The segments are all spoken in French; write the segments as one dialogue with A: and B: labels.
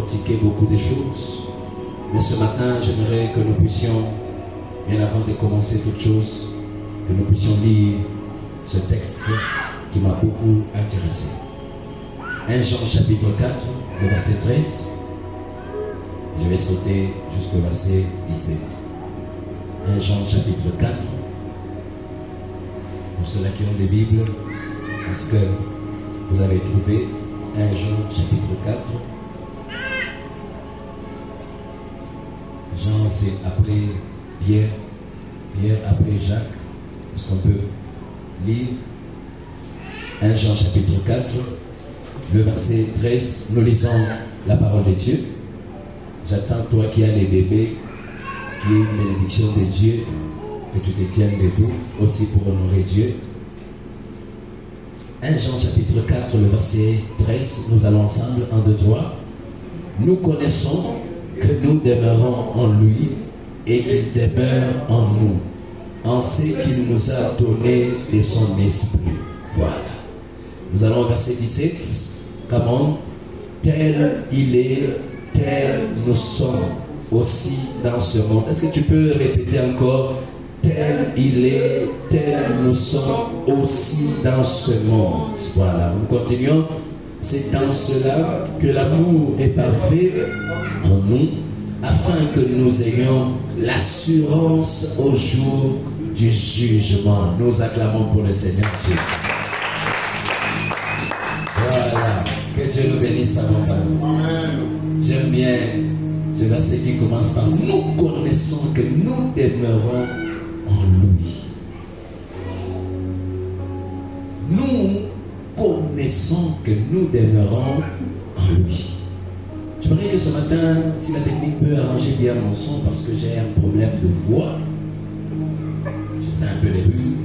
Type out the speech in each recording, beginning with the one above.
A: décortiquer beaucoup de choses. Mais ce matin, j'aimerais que nous puissions, bien avant de commencer toute chose, que nous puissions lire ce texte qui m'a beaucoup intéressé. 1 Jean chapitre 4, le verset 13. Je vais sauter jusqu'au verset 17. 1 Jean chapitre 4. Pour ceux-là qui ont des Bibles, est-ce que vous avez trouvé 1 Jean chapitre 4? Jean, c'est après Pierre, Pierre après Jacques. Est-ce qu'on peut lire 1 Jean chapitre 4, le verset 13. Nous lisons la parole de Dieu. J'attends, toi qui as les bébés, qui est une bénédiction de Dieu, que tu te tiennes debout aussi pour honorer Dieu. 1 Jean chapitre 4, le verset 13, nous allons ensemble, 1, 2, 3. Nous connaissons que nous demeurons en lui et qu'il demeure en nous, en ce qu'il nous a donné de son esprit. Voilà. Nous allons au verset 17. Comment? Tel il est, tel nous sommes aussi dans ce monde. Est-ce que tu peux répéter encore? Tel il est, tel nous sommes aussi dans ce monde. Voilà, nous continuons. C'est dans cela que l'amour est parfait en nous, afin que nous ayons l'assurance au jour du jugement. Nous acclamons pour le Seigneur Jésus. Voilà, que Dieu nous bénisse à mon Père. J'aime bien ce verset qui commence par nous connaissons que nous demeurons en lui. Nous connaissons que nous demeurons en lui. J'aimerais que ce matin, si la technique peut arranger bien mon son, parce que j'ai un problème de voix, je sais un peu les rues.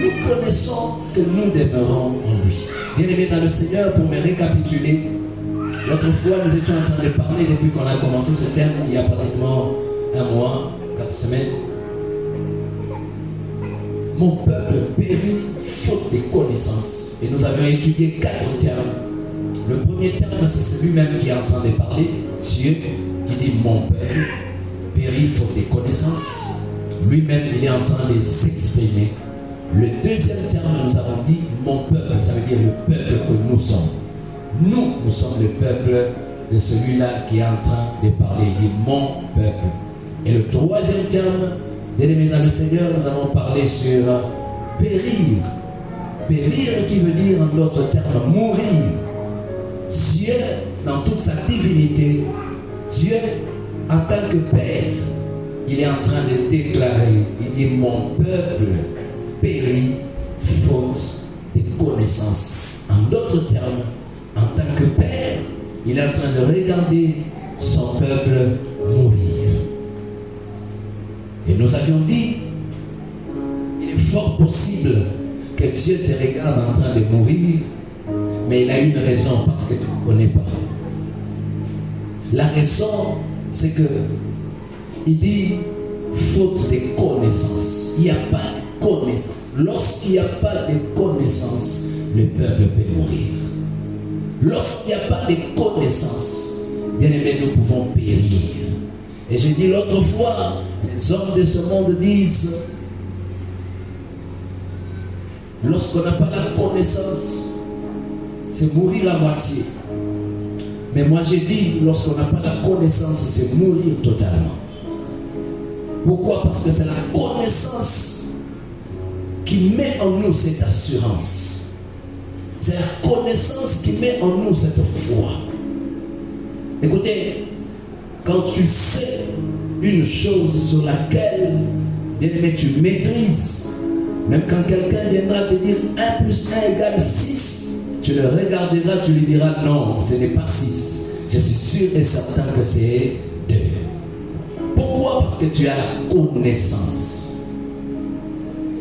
A: Nous connaissons que nous demeurons en lui. Bien-aimés dans le Seigneur, pour me récapituler, l'autre fois nous étions en train de parler, depuis qu'on a commencé ce thème, il y a pratiquement 1 mois, 4 semaines. Mon peuple périt faute de connaissances. Et nous avions étudié 4 termes. Le premier terme, c'est celui-même qui est en train de parler, Dieu, qui dit mon peuple périt faute de connaissances. Lui-même, il est en train de s'exprimer. Le deuxième terme, nous avons dit mon peuple, ça veut dire le peuple que nous sommes. Nous sommes le peuple de celui-là qui est en train de parler. Il dit mon peuple. Et le troisième terme, bien-aimés dans le Seigneur, nous allons parler sur périr. Périr qui veut dire en d'autres termes mourir. Dieu, dans toute sa divinité, Dieu, en tant que Père, il est en train de déclarer, il dit mon peuple périt faute de connaissances. En d'autres termes, en tant que Père, il est en train de regarder son peuple mourir. Et nous avions dit, il est fort possible que Dieu te regarde en train de mourir, mais il a une raison, parce que tu ne connais pas. La raison, c'est que il dit faute de connaissance. Il n'y a pas de connaissance. Lorsqu'il n'y a pas de connaissance, le peuple peut mourir. Lorsqu'il n'y a pas de connaissance, bien aimé, nous pouvons périr. Et j'ai dit l'autre fois, les hommes de ce monde disent, lorsqu'on n'a pas la connaissance, c'est mourir à moitié. Mais moi j'ai dit, lorsqu'on n'a pas la connaissance, c'est mourir totalement. Pourquoi? Parce que c'est la connaissance qui met en nous cette assurance. C'est la connaissance qui met en nous cette foi. Écoutez, quand tu sais une chose sur laquelle, bien aimé, tu maîtrises, même quand quelqu'un viendra te dire 1 plus 1 égale 6, tu le regarderas, tu lui diras non, ce n'est pas 6. Je suis sûr et certain que c'est 2. Pourquoi? Parce que tu as la connaissance.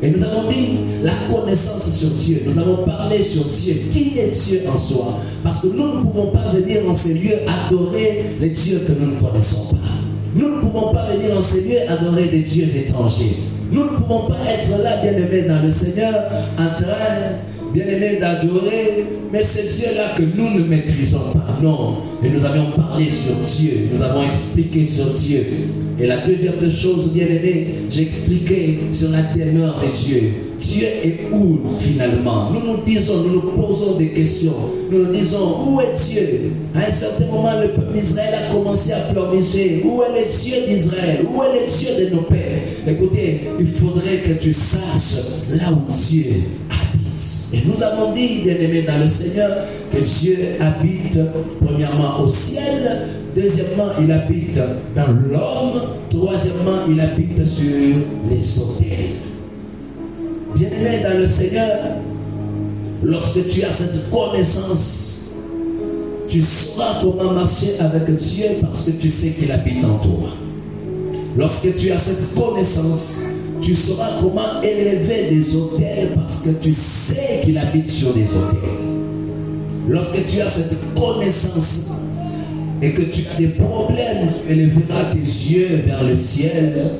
A: Et nous avons dit la connaissance sur Dieu. Nous avons parlé sur Dieu. Qui est Dieu en soi? Parce que nous ne pouvons pas venir en ces lieux adorer les dieux que nous ne connaissons pas. Nous ne pouvons pas venir en ces lieux adorer des dieux étrangers. Nous ne pouvons pas être là, bien-aimés dans le Seigneur, en train bien-aimé, d'adorer, mais c'est Dieu-là que nous ne maîtrisons pas. Non, et nous avions parlé sur Dieu, nous avons expliqué sur Dieu. Et la deuxième chose, bien-aimé, j'ai expliqué sur la demeure de Dieu. Dieu est où finalement? Nous nous posons des questions. Nous nous disons, où est Dieu? À un certain moment, le peuple d'Israël a commencé à pleurnicher. Où est le Dieu d'Israël? Où est le Dieu de nos pères? Écoutez, il faudrait que tu saches là où Dieu habite. Et nous avons dit, bien-aimés dans le Seigneur, que Dieu habite premièrement au ciel. Deuxièmement, il habite dans l'homme. Troisièmement, il habite sur les autels. Bien-aimé dans le Seigneur, lorsque tu as cette connaissance, tu sauras comment marcher avec Dieu parce que tu sais qu'il habite en toi. Lorsque tu as cette connaissance, tu sauras comment élever des autels parce que tu sais qu'il habite sur des autels. Lorsque tu as cette connaissance et que tu as des problèmes, tu élèveras tes yeux vers le ciel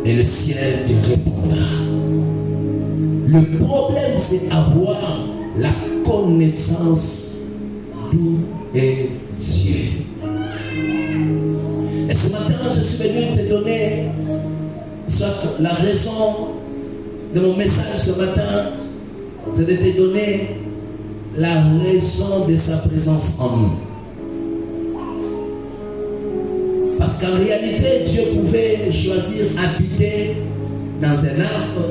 A: et le ciel te répondra. Le problème, c'est avoir la connaissance d'où est Dieu. Et ce matin, je suis venu te donner soit la raison de mon message ce matin, c'est de te donner la raison de sa présence en nous. Parce qu'en réalité, Dieu pouvait choisir habiter dans un arbre.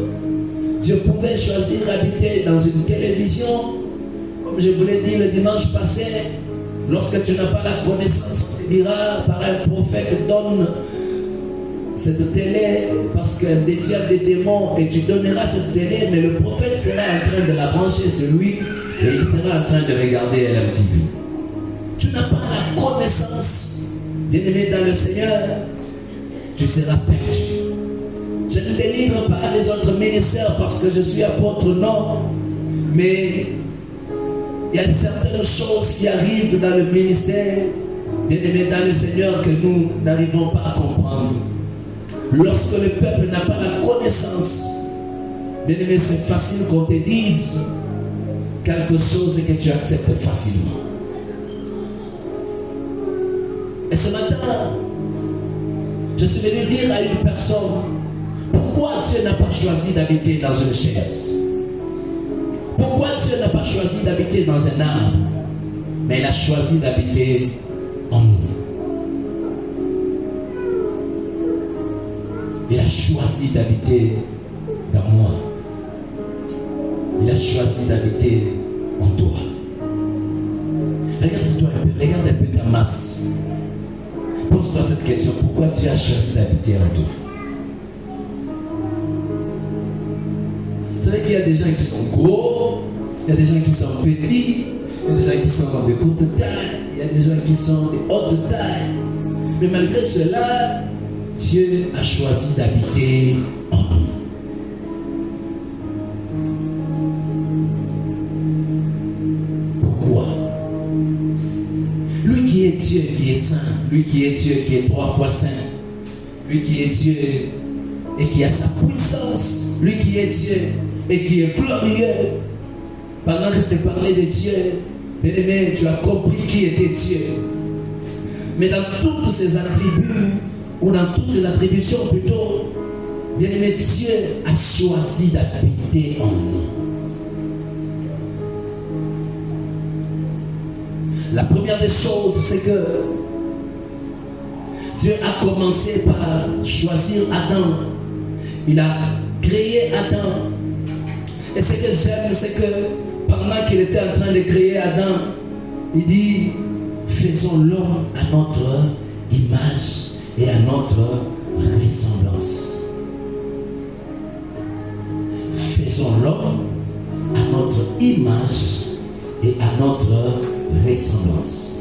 A: Dieu pouvait choisir habiter dans une télévision. Comme je vous l'ai dit le dimanche passé, lorsque tu n'as pas la connaissance, on te dira par un prophète, donne cette télé parce qu'elle détient des démons et tu donneras cette télé, mais le prophète sera en train de la brancher sur lui et il sera en train de regarder LMTV. Tu n'as pas la connaissance, bien-aimé dans le Seigneur, tu seras perdu. Je ne délivre pas les autres ministères parce que je suis apôtre, non. Mais il y a certaines choses qui arrivent dans le ministère, bien-aimés dans le Seigneur, que nous n'arrivons pas à comprendre. Lorsque le peuple n'a pas la connaissance, bien-aimé, c'est facile qu'on te dise quelque chose et que tu acceptes facilement. Et ce matin, je suis venu dire à une personne, pourquoi Dieu n'a pas choisi d'habiter dans une chaise? Pourquoi Dieu n'a pas choisi d'habiter dans un arbre? Mais il a choisi d'habiter en nous. Il a choisi d'habiter dans moi. Il a choisi d'habiter en toi. Regarde-toi un peu, regarde un peu ta masse. Pose-toi cette question, pourquoi Dieu a choisi d'habiter en toi? Vous savez qu'il y a des gens qui sont gros, il y a des gens qui sont petits, il y a des gens qui sont de courte taille, il y a des gens qui sont de haute taille. Mais malgré cela, Dieu a choisi d'habiter en nous. Pourquoi? Lui qui est Dieu, qui est saint, lui qui est Dieu, qui est 3 fois saint, lui qui est Dieu et qui a sa puissance, lui qui est Dieu et qui est glorieux. Pendant que je t'ai parlé de Dieu, bien-aimé, tu as compris qui était Dieu. Mais dans toutes ses attributs, ou dans toutes ses attributions plutôt, bien-aimé, Dieu a choisi d'habiter en nous. La première des choses, c'est que Dieu a commencé par choisir Adam. Il a créé Adam. Et ce que j'aime, c'est que pendant qu'il était en train de créer Adam, il dit, faisons l'homme à notre image et à notre ressemblance. Faisons l'homme à notre image et à notre ressemblance.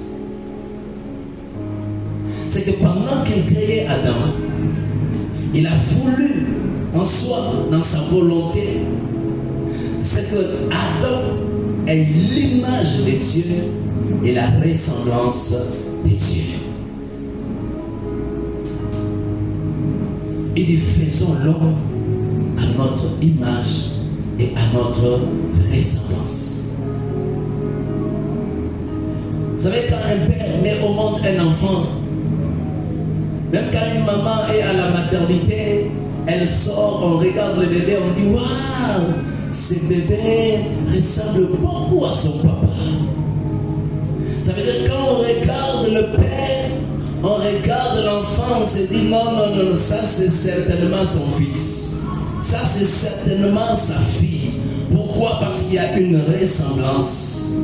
A: C'est que pendant qu'il créait Adam, il a voulu en soi, dans sa volonté, c'est que Adam ait l'image de Dieu et la ressemblance de Dieu. Il dit, faisons l'homme à notre image et à notre ressemblance. Vous savez, quand un père met au monde un enfant, même quand une maman est à la maternité, elle sort, on regarde le bébé, on dit waouh, ce bébé ressemble beaucoup à son papa. Ça veut dire quand on regarde le père, on regarde l'enfant, on se dit non, non, non, ça c'est certainement son fils. Ça c'est certainement sa fille. Pourquoi? Parce qu'il y a une ressemblance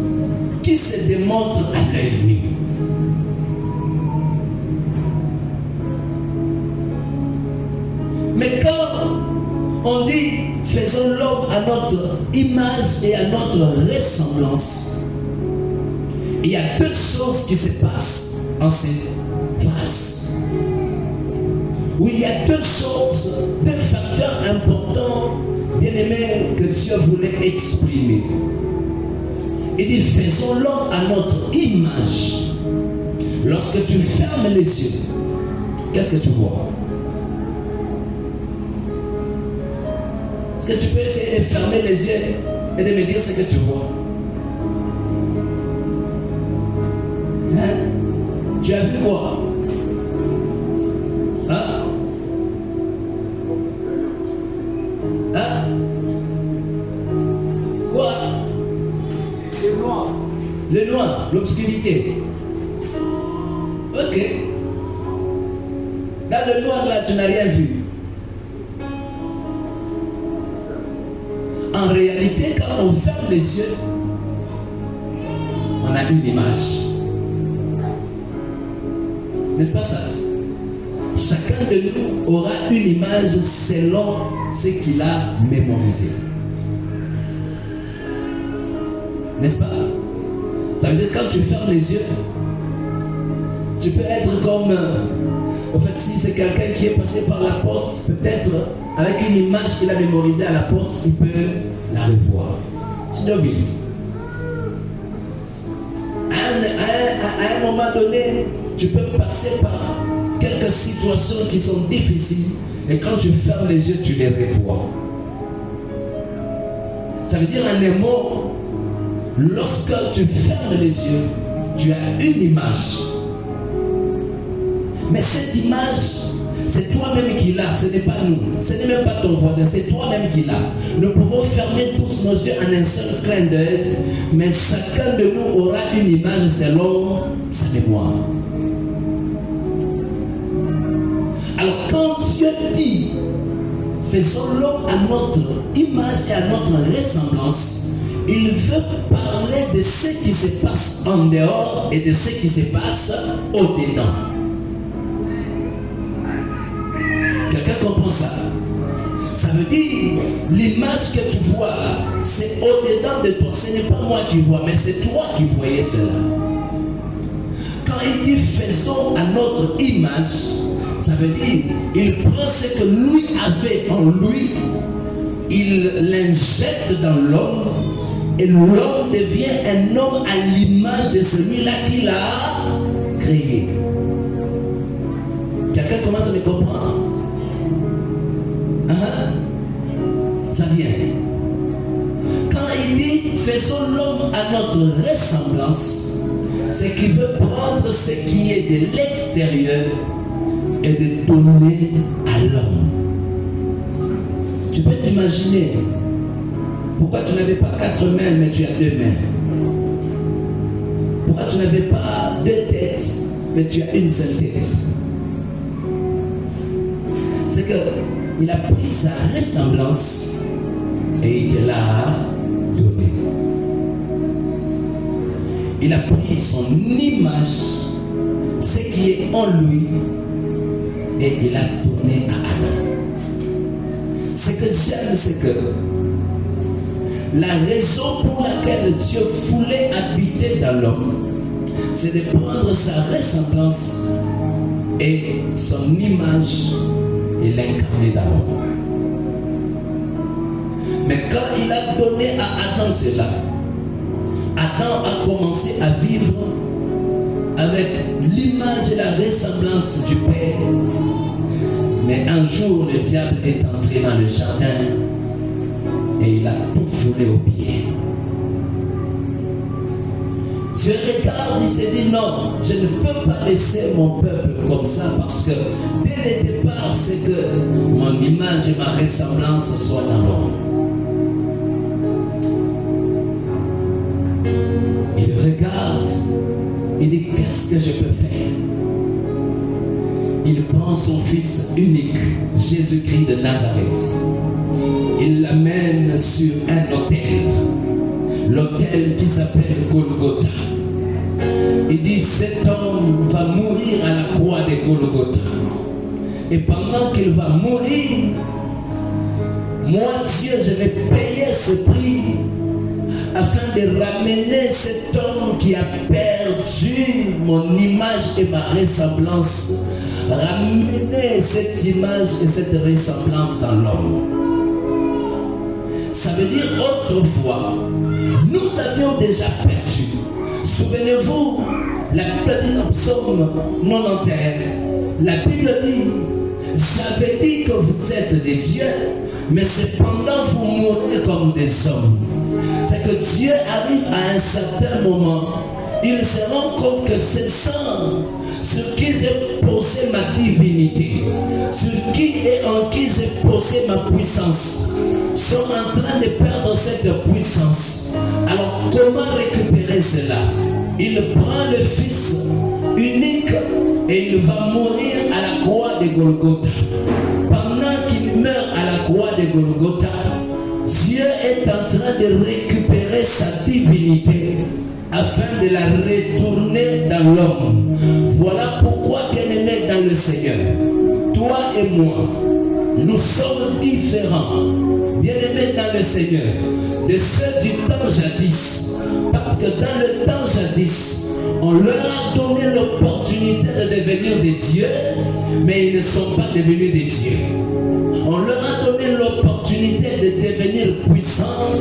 A: qui se démontre à l'œil nu. Mais quand on dit faisons l'homme à notre image et à notre ressemblance, il y a deux choses qui se passent en cette phase. Où il y a deux choses, deux facteurs importants, bien aimés, que Dieu voulait exprimer. Il dit faisons l'homme à notre image. Lorsque tu fermes les yeux, qu'est-ce que tu vois? Est-ce que tu peux essayer de fermer les yeux et de me dire ce que tu vois? Hein? Tu as vu quoi? Hein? Hein? Quoi?
B: Le noir.
A: Le noir, l'obscurité. Ok. Dans le noir là, tu n'as rien vu. En réalité, quand on ferme les yeux, on a une image. N'est-ce pas ça? Chacun de nous aura une image selon ce qu'il a mémorisé. N'est-ce pas? Ça veut dire que quand tu fermes les yeux, tu peux être comme... en fait, si c'est quelqu'un qui est passé par la poste, peut-être avec une image qu'il a mémorisée à la poste, il peut la revoir. Sinon, à un moment donné, tu peux passer par quelques situations qui sont difficiles et quand tu fermes les yeux, tu les revois. Ça veut dire en un mot, lorsque tu fermes les yeux, tu as une image. Mais cette image, c'est toi-même qui l'as, ce n'est pas nous. Ce n'est même pas ton voisin, c'est toi-même qui l'as. Nous pouvons fermer tous nos yeux en un seul clin d'œil, mais chacun de nous aura une image selon sa mémoire. Alors quand Dieu dit, faisons l'homme à notre image et à notre ressemblance, il veut parler de ce qui se passe en dehors et de ce qui se passe au-dedans. Quelqu'un comprend ça? Ça veut dire, l'image que tu vois là, c'est au-dedans de toi. Ce n'est pas moi qui vois, mais c'est toi qui voyais cela. Quand il dit faisons à notre image, ça veut dire, il prend ce que lui avait en lui, il l'injecte dans l'homme, et l'homme devient un homme à l'image de celui-là qu'il a créé. Quelqu'un commence à me comprendre? Ça vient. Quand il dit faisons l'homme à notre ressemblance, c'est qu'il veut prendre ce qui est de l'extérieur et de donner à l'homme. Tu peux t'imaginer pourquoi tu n'avais pas 4 mains mais tu as 2 mains. Pourquoi tu n'avais pas 2 têtes mais tu as une seule tête. C'est qu'il a pris sa ressemblance et il te l'a donné. Il a pris son image, ce qui est en lui, et il l'a donné à Adam. Ce que j'aime, c'est que la raison pour laquelle Dieu voulait habiter dans l'homme, c'est de prendre sa ressemblance et son image et l'incarner dans l'homme. Mais quand il a donné à Adam cela, Adam a commencé à vivre avec l'image et la ressemblance du Père. Mais un jour, le diable est entré dans le jardin et il a tout foulé aux pieds. Dieu regarde, il s'est dit non, je ne peux pas laisser mon peuple comme ça parce que dès le départ, c'est que mon image et ma ressemblance soient dans l'homme. Il regarde, il dit qu'est-ce que je peux faire? Il prend son fils unique, Jésus-Christ de Nazareth. Il l'amène sur un autel, l'autel qui s'appelle Golgotha. Il dit cet homme va mourir à la croix de Golgotha. Et pendant qu'il va mourir, moi Dieu, je vais payer ce prix afin de ramener cet homme qui a perdu mon image et ma ressemblance. Ramener cette image et cette ressemblance dans l'homme. Ça veut dire autrefois, nous avions déjà perdu. Souvenez-vous, la Bible dit dans Psaume 91, la Bible dit, j'avais dit que vous êtes des dieux, mais cependant vous mourrez comme des hommes. C'est que Dieu arrive à un certain moment, il se rend compte que ces gens sur qui j'ai posé ma divinité, sur qui et en qui j'ai posé ma puissance, sont en train de perdre cette puissance. Alors comment récupérer cela? Il prend le Fils unique et il va mourir à la croix de Golgotha. Pendant qu'il meurt à la croix de Golgotha, Dieu est en train de récupérer sa divinité afin de la retourner dans l'homme. Voilà pourquoi, bien-aimé dans le Seigneur, toi et moi, nous sommes différents, bien-aimés dans le Seigneur, de ceux du temps jadis. Parce que dans le temps jadis, on leur a donné l'opportunité de devenir des dieux, mais ils ne sont pas devenus des dieux. On leur a donné l'opportunité de devenir puissants,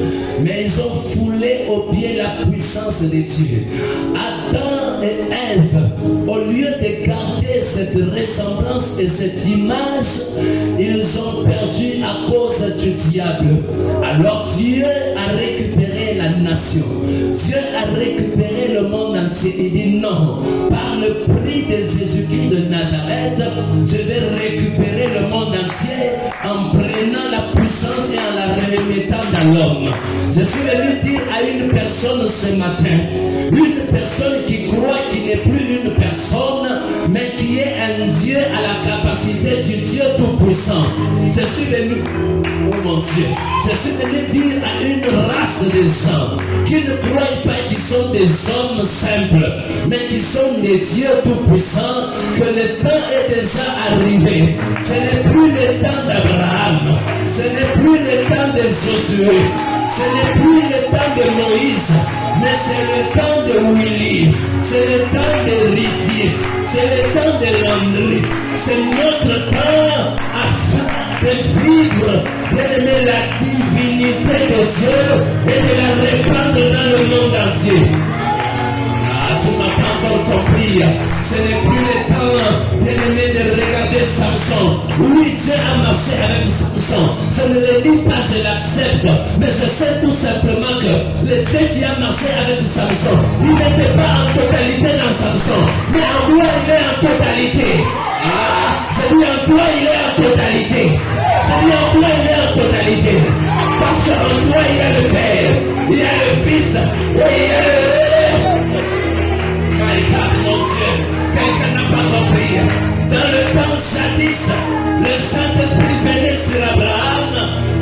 A: mais ils ont foulé aux pieds la puissance de Dieu. Adam et Ève, au lieu de garder cette ressemblance et cette image, ils ont perdu à cause du diable. Alors Dieu a récupéré la nation. Dieu a récupéré le monde entier. Il dit non, par le prix de Jésus-Christ de Nazareth, je vais récupérer le monde entier en prenant la puissance et en la remettant dans l'homme. Je suis venu dire à une personne ce matin, une personne qui croit qu'il n'est plus une personne, mais qui est un Dieu à la capacité du Dieu tout-puissant. Je suis venu, oh mon Dieu, je suis venu dire à une race de gens qui ne croient pas qu'ils sont des hommes simples, mais qui sont des dieux tout-puissants, que le temps est déjà arrivé. Ce n'est plus le temps d'Abraham, ce n'est plus le temps de Josué, ce n'est plus le temps de Moïse, mais c'est le temps de Willy, c'est le temps de Ritier, c'est le temps de Landry, c'est notre temps afin de vivre, d'aimer la divinité de Dieu et de la répandre dans le monde entier. Ah, tu n'as pas encore compris. Ce n'est plus le temps, bien-aimé, de regarder Samson. Oui, Dieu a marché avec Samson. Je ne le dis pas, je l'accepte. Mais je sais tout simplement que le Dieu qui a marché avec Samson, il n'était pas en totalité dans Samson. Mais en toi, il est en totalité. Ah, je dis en toi, il est en totalité. Je dis en toi, il est en totalité. Parce qu'en toi, il y a le Père, il y a le Fils, et il y a le... Mon Dieu, quelqu'un n'a pas compris. Dans le temps jadis, le Saint-Esprit venait sur Abraham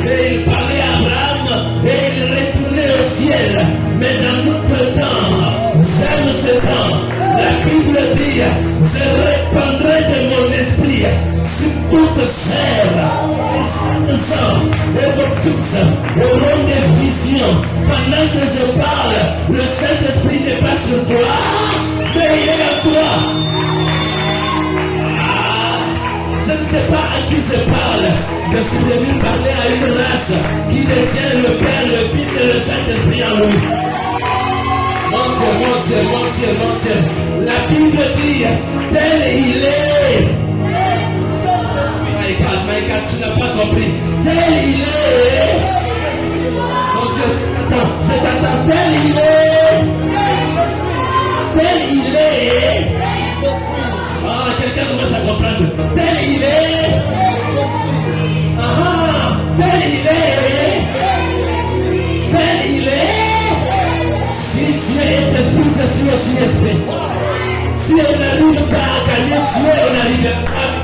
A: et il parlait à Abraham et il retournait au ciel. Mais dans notre temps, j'aime ce temps. La Bible dit, je répandrai de mon esprit sur toute chair. Les saints et vos fils auront des visions. Pendant que je parle, le Saint-Esprit n'est pas sur toi, mais il est en toi. Je ne sais pas à qui je parle. Je suis venu parler à une race qui détient le Père, le Fils et le Saint-Esprit en lui. Mon Dieu, mon Dieu, mon Dieu, mon Dieu. La Bible dit, tel il est. My God, tu n'as pas compris. Tel il est.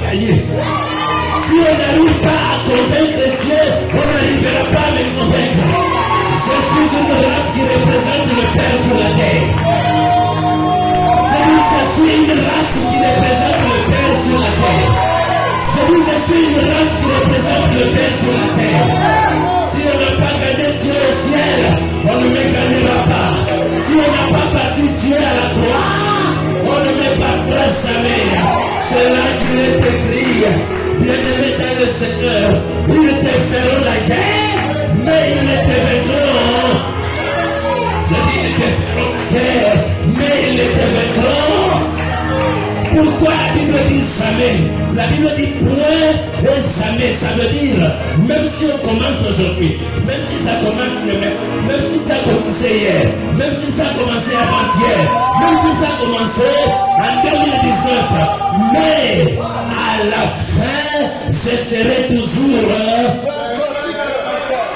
A: gagner. Si on n'arrive pas à convaincre Dieu, on n'arrivera pas à me convaincre. Je suis une race qui représente le Père sur la terre. Je suis une race qui représente le Père sur la terre. Je suis une race qui représente le Père sur la terre. Si on n'a pas gagné Dieu au ciel, on ne me gagnera pas. Si on n'a pas battu Dieu à la croix, on ne me battra jamais. C'est là qu'il est écrit, bien-aimé dans le Seigneur, ils te feront la guerre, mais ils ne te vaincront. Je dis, ils te feront guerre, mais ils ne te vaincront. Pourquoi la Bible dit jamais? La Bible dit point et jamais. Ça veut dire, même si on commence aujourd'hui, même si ça commence demain, même si ça a commencé hier, même si ça a commencé avant-hier, même si ça a commencé en 2019, mais à la fin, je serai toujours.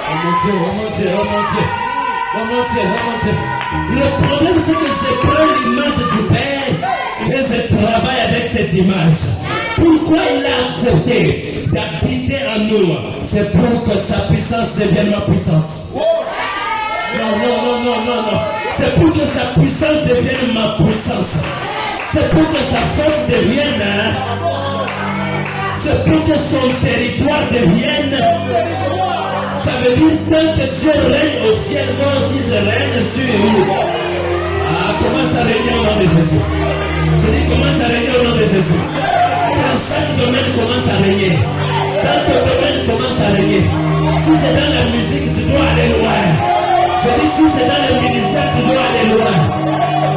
A: Oh mon Dieu, oh mon Dieu, oh mon Dieu, oh mon Dieu, oh mon Dieu. Le problème, c'est que je prends l'image du Père et je travaille avec cette image. Pourquoi il a accepté d'habiter en nous? C'est pour que sa puissance devienne ma puissance. Non. C'est pour que sa puissance devienne ma puissance. C'est pour que sa force devienne. C'est pour que son territoire devienne. Ça veut dire tant que Dieu règne au ciel, moi aussi je règne sur vous. Commence à régner au nom de Jésus. Je dis commence à régner au nom de Jésus. Dans chaque domaine commence à régner. Dans ton domaine commence à régner. Si c'est dans la musique, tu dois aller loin. Je dis si c'est dans le ministère, tu dois aller loin.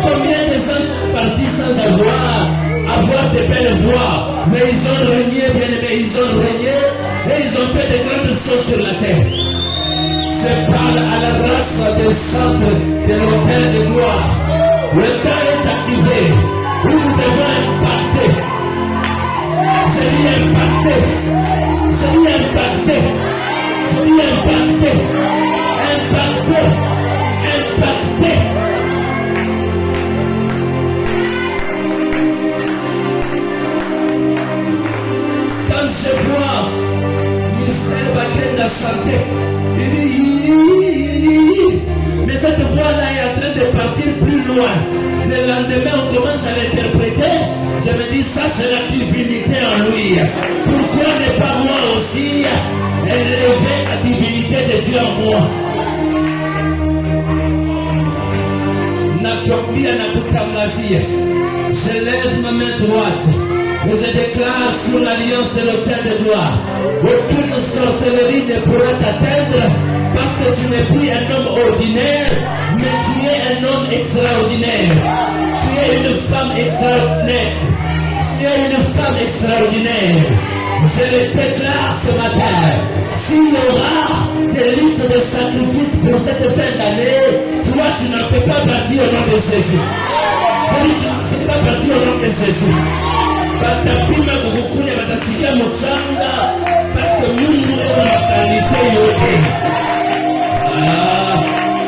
A: Combien de gens sont partis sans avoir de belles voix, mais ils ont régné, bien aimé, ils ont régné et ils ont fait de grandes choses sur la terre. Je parle à la race des centres de l'hôtel de gloire. Le temps est activé où nous devons impacter. Je dis impacter. Je dis impacter. Je dis impacter. Impacter. Impacter. Quand je vois Michel Bakenda chanter, il dit, mais cette voix-là est en train de partir plus loin. Le lendemain, on commence à l'interpréter. Je me dis, ça c'est la divinité en lui. Pourquoi ne pas moi aussi élever la divinité de Dieu en moi? Je lève ma main droite et je déclare sur l'alliance de l'autel de gloire: aucune sorcellerie ne pourra t'atteindre, parce que tu n'es plus un homme ordinaire, mais tu es un homme extraordinaire. Tu es une femme extraordinaire. Tu es une femme extraordinaire. Je le déclare ce matin. S'il y aura des listes de sacrifices pour cette fin d'année, toi tu n'en fais pas partie au nom de Jésus. Je dis, tu ne fais pas partie au nom de Jésus. Batapima kukukunya batasikia mchanga, parce que Mungu eko na makalite yote.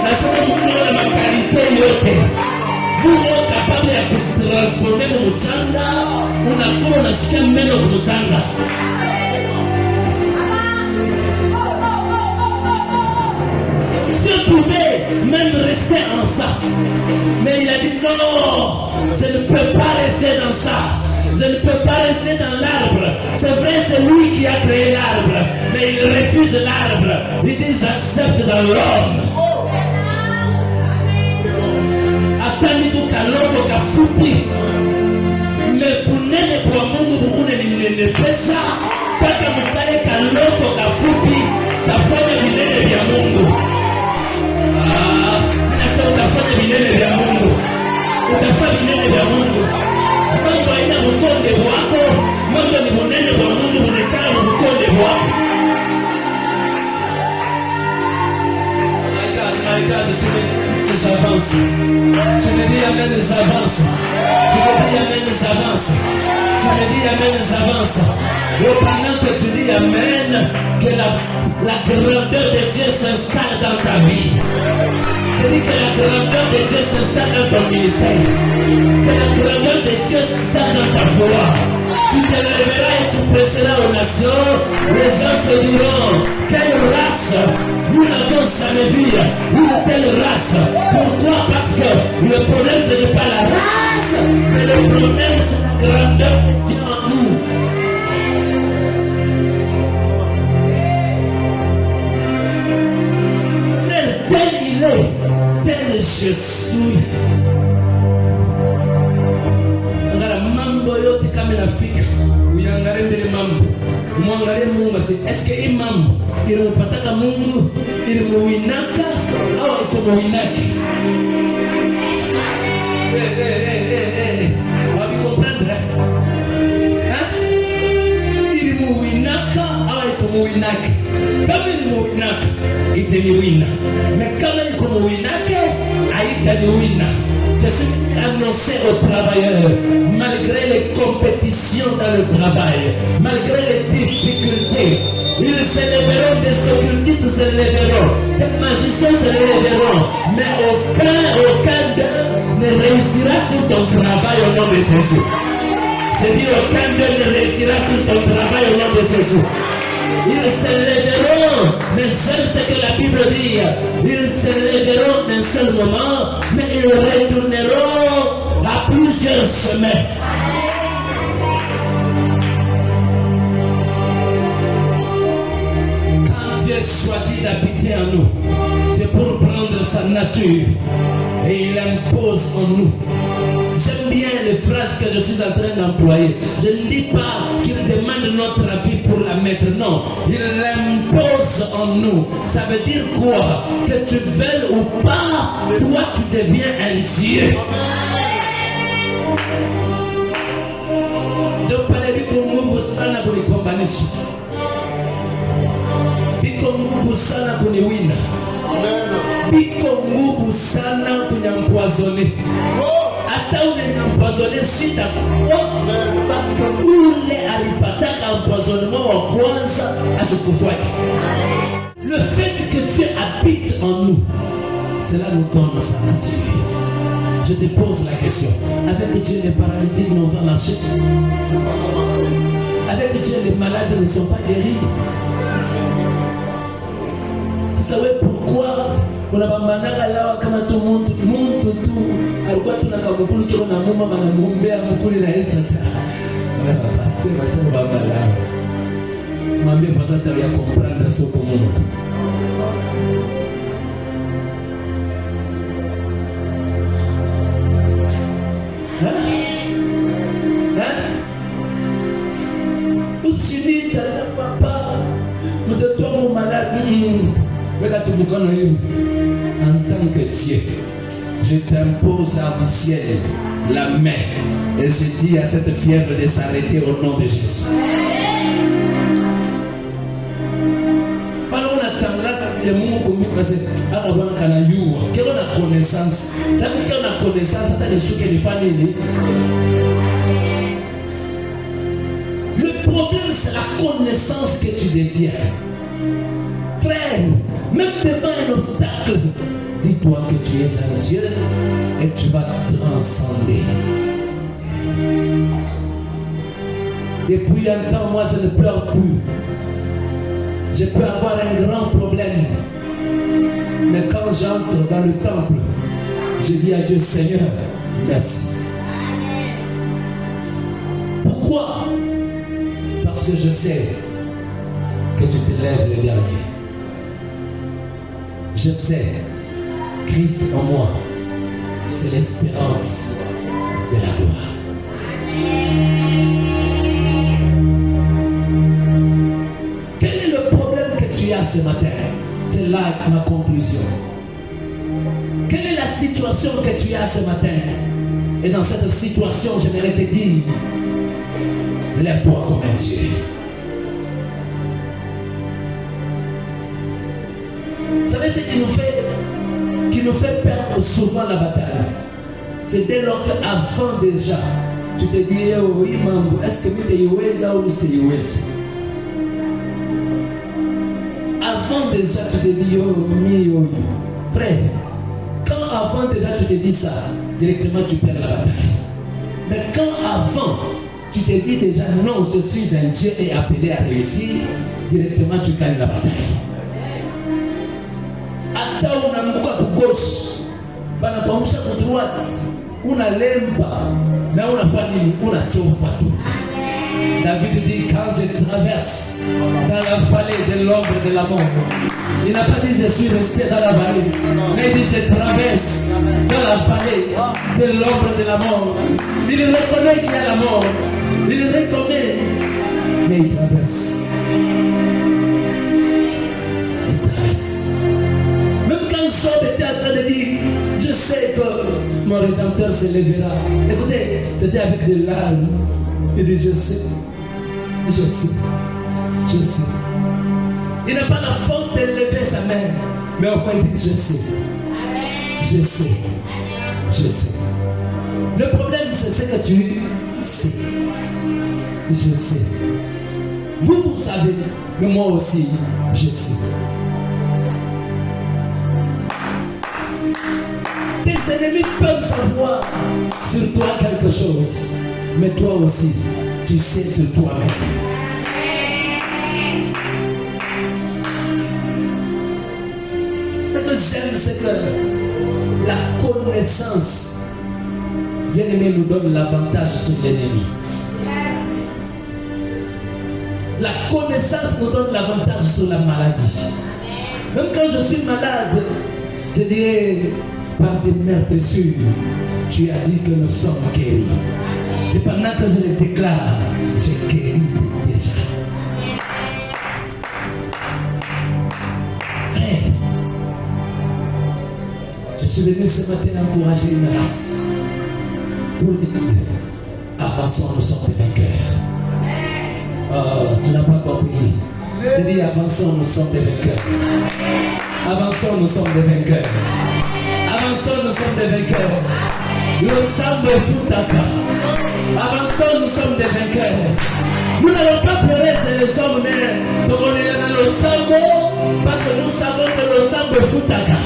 A: Nasema Mungu eko na makalite yote. Mungu eko capable ya kutransformer mchanga, unakuwa unasikia meno kumchanga. Dieu pouvait même rester en ça, mais il a dit non, je ne peux pas rester dans ça. Je ne peux pas rester dans l'arbre. C'est vrai, c'est lui qui a créé l'arbre, mais il refuse l'arbre. Il dit j'accepte dans l'homme. Atani tu kaloko kafupi. Mais punene kwa Mungu bukune ni pesa. Paka mukale kaloko kafupi. Tafanya milele vya Mungu. Minasema utafanya milele vya Mungu. Utafanya milele vya Mungu. Mambo haina mkonde wako, mambo ni munene wa Mungu munekana na mkonde wako. My God, tu me dis j'avance. Tu me dis amen, j'avance. Tu me dis amen, j'avance. Tu me dis amen, j'avance. Et pendant que tu dis amen, que la grandeur de Dieu s'installe dans ta vie. Je dis que la grandeur de Dieu s'installe dans ton ministère. Que la grandeur de Dieu s'installe dans ta foi. Tu te lèveras et tu prêcheras aux nations, les gens se diront, quelle race nous n'avons jamais vu une telle race. Pourquoi? Parce que le problème ce n'est pas la race, mais le problème c'est la grandeur qui est en nous. Tel il est, tel je suis. Ngara mambo yote kama nafika uyangalie mbele mambo umwangalie Mungu asi eske hii mambo ilimpataka Mungu ilimuinaka au itomuinaki? Wabi comprendre hein? Ilimuinaka au itomuinaki? Kama ilimuinaka itaniwina, mais kama ikomuinake haitaniwina. Je suis annoncé aux travailleurs, malgré les compétitions dans le travail, malgré les difficultés, ils se lèveront, des occultistes se lèveront, des magiciens se lèveront, mais aucun d'eux ne réussira sur ton travail au nom de Jésus. Je dis aucun d'eux ne réussira sur ton travail au nom de Jésus. Ils se lèveront, mais j'aime ce que la Bible dit. Ils se lèveront d'un seul moment, mais ils retourneront à plusieurs chemins. Quand Dieu choisi d'habiter en nous, c'est pour prendre sa nature et il impose en nous. J'aime bien les phrases que je suis en train d'employer. Je ne dis pas qu'il demande notre avis pour la mettre. Non, il l'impose en nous. Ça veut dire quoi? Que tu veuilles ou pas, toi tu deviens un Dieu. Je parle de nguvu sana kunikombanisha. Biko nguvu sana kuniwina. Biko nguvu sana kunyampoisonner. Hata unampoisonner sitakuwa, parce que ule alipataka empoisonnement wa kwanza asikufuate. Le fait que Dieu habite en nous, cela nous donne sa nature. Je te pose la question, avec Dieu les paralytiques n'ont pas marché? Avec Dieu les malades ne sont pas guéris? Tu savais pourquoi unapambanaga lawa kama tu muntu tu alikuwa tunakamukulu kilo na muma banamuombea mukuli na Yesu sasa. Wala pastor washaka bambala. Mwambie kwa sasa ya comprendre soko Mungu. Usimita papa mtoto wangu malade. Weka tu mkono hiyo. En tant que Dieu, je t'impose à du ciel la main et je dis à cette fièvre de s'arrêter au nom de Jésus. Pendant on a tangaza ya Mungu kumbuka parce que akabwana kana yua. Kero na connaissance. Sababu kero na connaissance hata nishuke nifanye nini? Le problème c'est la connaissance que tu détiens. Frère, même devant un obstacle, dis-toi que tu es un Dieu et tu vas transcender. Depuis longtemps, moi je ne pleure plus. Je peux avoir un grand problème. Mais quand j'entre dans le temple, je dis à Dieu, Seigneur, merci. Pourquoi? Parce que je sais que tu te lèves le dernier. Je sais, Christ en moi, c'est l'espérance de la gloire. Quel est le problème que tu as ce matin? C'est là ma conclusion. Quelle est la situation que tu as ce matin? Et dans cette situation, j'aimerais te dire, lève-toi comme un Dieu. Vous savez ce qui nous fait perdre souvent la bataille? C'est dès lors qu'avant déjà, tu te dis, oh, oui, mambo, est-ce que tu es yoweza ou tu es yoweza? Avant déjà, tu te dis, oh, mi, oh, frère, quand avant déjà tu te dis ça, directement tu perds la bataille. Mais quand avant, tu te dis déjà non, je suis un Dieu et appelé à réussir, directement tu gagnes la bataille. Hata unaanguka kwa gauche, banakuamsha kwa droite, unalemba na unafanya nini? Unachoka tu. David dit quand je traverse dans la vallée de l'ombre de la mort, il n'a pas dit je suis resté dans la vallée, mais il dit je traverse dans la vallée de l'ombre de la mort. Il reconnaît qu'il y a la mort, il reconnaît, mais il traverse. Il traverse. Même quand Job était en train de dire je sais que mon Rédempteur se lèvera. Écoutez, c'était avec des larmes. Il dit je sais. Je sais. Je sais. Il n'a pas la force de lever sa main. Mais au moins il dit je sais. Je sais. Je sais. Le problème c'est ce que tu sais. Je sais. Vous savez. Mais moi aussi, je sais. Tes ennemis peuvent savoir sur toi quelque chose. Mais toi aussi, tu sais sur toi-même. Ce que j'aime, c'est que la connaissance, bien aimé, nous donne l'avantage sur l'ennemi. La connaissance nous donne l'avantage sur la maladie. Même quand je suis malade, je dirais, par tes mères tes sûres, tu as dit que nous sommes guéris. Et pendant que je le déclare, j'ai guéri déjà. Frère, je suis venu ce matin encourager une race pour dire, avançons, nous sommes des vainqueurs. Oh, tu n'as pas compris. Je dis, avançons, nous sommes des vainqueurs. Avançons, nous sommes des vainqueurs. Avançons, nous sommes des vainqueurs. Le Sambo Futaka. Avançons, nous sommes des vainqueurs. Nous n'allons pas pleurer les hommes, mais on est dans le Sambo parce que nous savons que le Sambo Futaka.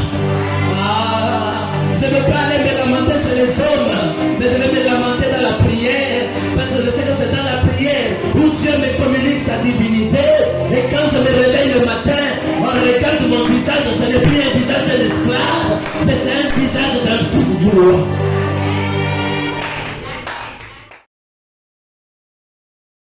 A: Je ne veux pas aller me lamenter sur les hommes, mais je vais me lamenter dans la prière parce que je sais que c'est dans la prière où Dieu me communique sa divinité. Et quand je me réveille le matin, on regarde mon visage, ce n'est plus un visage de l'esclave, mais c'est un visage d'un fils du roi.